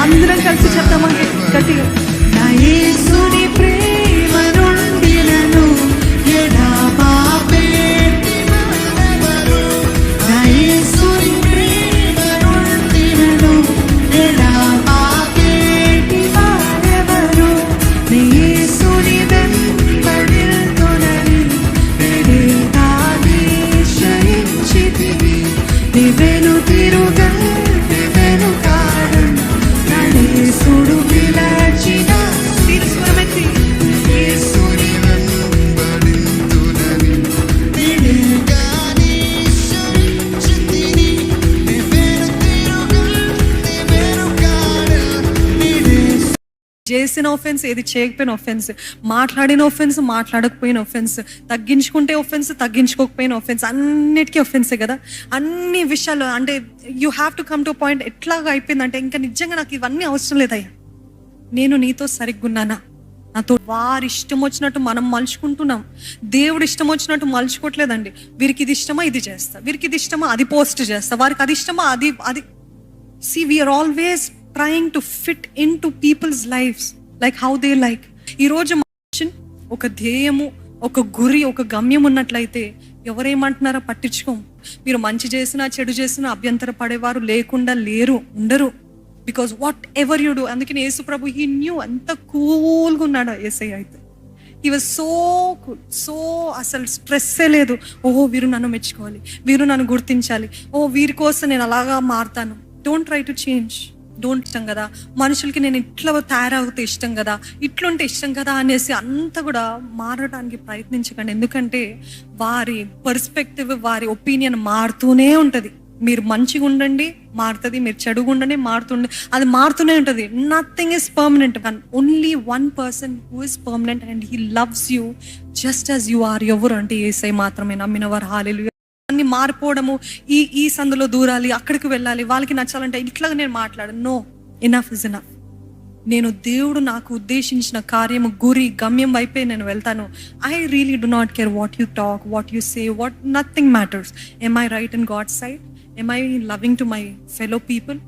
అందరం కలిసి చెప్తామా గట్టిగా? నా యేసుని ప్రేమ నుండి నన్ను ఎడబాపేటి వారెవరు? నా యేసుని ప్రేమ నుండి నన్ను ఎడబాపేటి వారెవరు? నీ యేసుని వెంబడిల్తునని నీవేగా నిశ్చయించితివి. నీ వెనుతిరుగా చేసిన ఒఫెన్స్, ఏది చేయకపోయిన ఒఫెన్స్, మాట్లాడిన ఒఫెన్స్, మాట్లాడకపోయిన ఒఫెన్స్, తగ్గించుకుంటే ఒఫెన్స్, తగ్గించుకోకపోయిన ఒఫెన్స్, అన్నిటికీ ఒఫెన్సే కదా. అన్ని విషయాలు అంటే you have to come to point. ఎట్లాగా అయిపోయిందంటే ఇంకా నిజంగా నాకు ఇవన్నీ అవసరం లేదయ్యా, నేను నీతో సరిగ్గున్నానా? నాతో వారి ఇష్టం వచ్చినట్టు మనం మలుచుకుంటున్నాం, దేవుడు ఇష్టం వచ్చినట్టు మలుచుకోవట్లేదండి. వీరికి ఇది ఇష్టమా ఇది చేస్తా, వీరికి ఇది ఇష్టమా అది పోస్ట్ చేస్తా, వారికి అది ఇష్టమా అది. See, we are always trying to fit into people's lives like how they like. ఈరోజు మనిషి ఒక ధ్యేయము, ఒక గురి, ఒక గమ్యం ఉన్నట్లయితే ఎవరేమంటున్నారో పట్టించుకోం. మీరు మంచి చేసినా చెడు చేసినా అభ్యంతర పడేవారు లేకుండా లేరు, ఉండరు. Because what ever you do. అందుకని యేసు ప్రభు హీ న్యూ, ఎంత కూల్గా ఉన్నాడు యేసయ్య అయితే. He was so cool, so అసలు స్ట్రెస్సే లేదు. ఓహో వీరు నన్ను మెచ్చుకోవాలి, వీరు నన్ను గుర్తించాలి, ఓ వీరి కోసం నేను అలాగా మారుతాను. Don't try to change. Don't ఇష్టం కదా మనుషులకి, నేను ఇట్లా తయారవుతే ఇష్టం కదా, ఇట్లుంటే ఇష్టం కదా అనేసి అంతా కూడా మారడానికి ప్రయత్నించకండి. ఎందుకంటే వారి పర్స్పెక్టివ్, వారి ఒపీనియన్ మారుతూనే ఉంటుంది. మీరు మంచిగా ఉండండి మారుతుంది, మీరు చెడుగా ఉండండి మారుతుండే, అది మారుతూనే ఉంటుంది. Nothing is permanent. Only one person who is permanent and he loves you just as you are. ఎవరు అంటే యేసయ్య మాత్రమే. నమ్మినవారు హల్లెలూయా. అన్ని మారిపోవడము, ఈ సందులో దూరాలి, అక్కడికి వెళ్ళాలి, వాళ్ళకి నచ్చాలంటే ఇట్లాగా నేను మాట్లాడను. No, enough is enough. నేను దేవుడు నాకు ఉద్దేశించిన కార్యము, గురి, గమ్యం వైపే నేను వెళ్తాను. I really do not care what you talk, what you say, what, nothing matters. Am I right in God's side? Am I loving to my fellow people?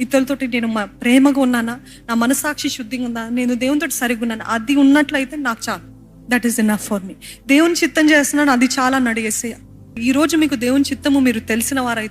ఇతరులతోటి నేను ప్రేమగా ఉన్నానా? నా మనసాక్షి శుద్ధిగా ఉందా? నేను దేవునితో సరిగ్గా ఉన్నాను? అది ఉన్నట్లయితే నాకు చాలు. That is enough for me. దేవుని చిత్తం చేస్తున్నాను, అది చాలా అన్నాడు యేసయ్య. ఈ రోజు మీకు దేవుని చిత్తము మీరు తెలిసిన వారైతే